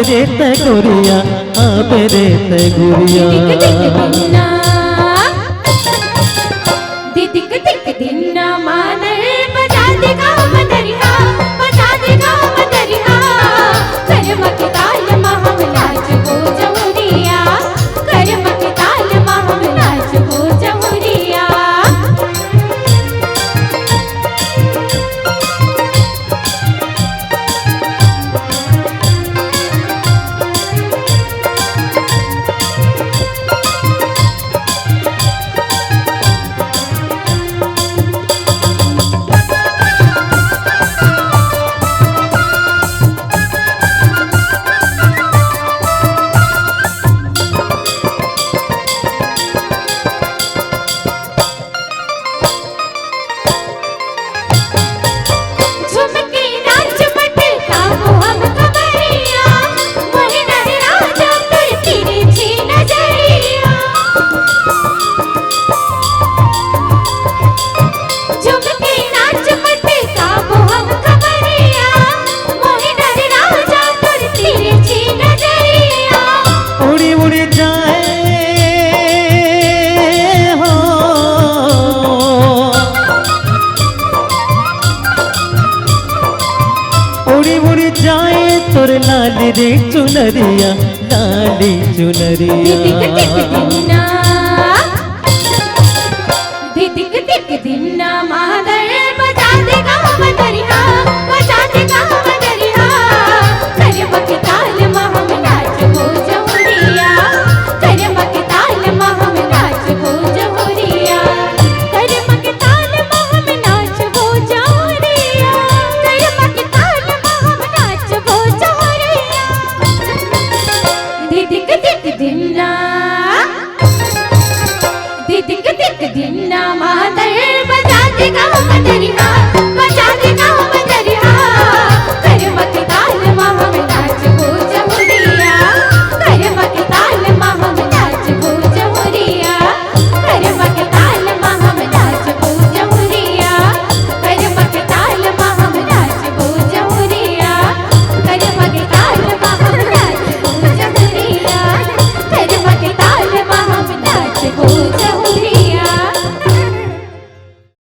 रे तगोरिया आबे रे तगोरिया दिक दिक दिन्ना मादर बजा देगा मदरिया बजा देगा मदरिया कर्म के ताल महम नाच हो जमुरिया कर्म के ताल महम नाच हो जमुरिया तोर लाली रे चुनरिया लाली चुनरिया दिक दिक दिन्ना मादर बजा देगा मदरिया बजा देगा मदरिया कर्म के ताल महम नाच हो जमुरिया कर्म के ताल महम नाच हो जमुरिया कर्म के ताल महम नाच हो जमुरिया कर्म के ताल महम नाच हो जमुरिया दिक दिक दिन्ना दिक दिक दिन्ना मादर बजा देगा मदरिया